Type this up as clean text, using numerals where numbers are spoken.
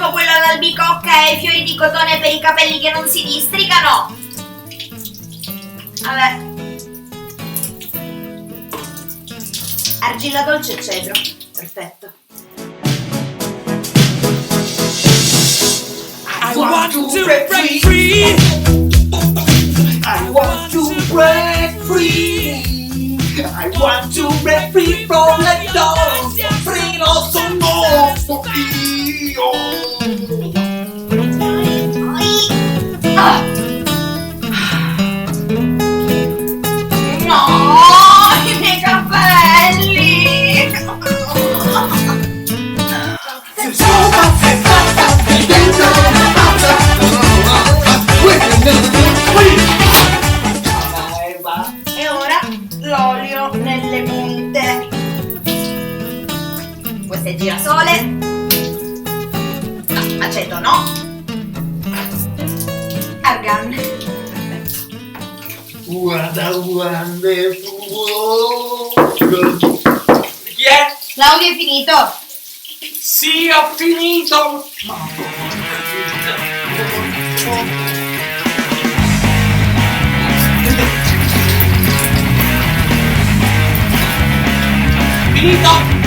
bianco, quello all'albicocca e fiori di cotone per i capelli che non si districano. Vabbè. Argilla dolce e cedro. Perfetto. I want to break free. I want to break free. I want to break free from the dogs. Free lo sono io. Ah. No, i miei capelli. E ora l'olio nelle punte. Questo è girasole. No, aceto no. Argan. Perfetto. Guarda, Chi è? L'audio è finito. Sì, ho finito. Finito.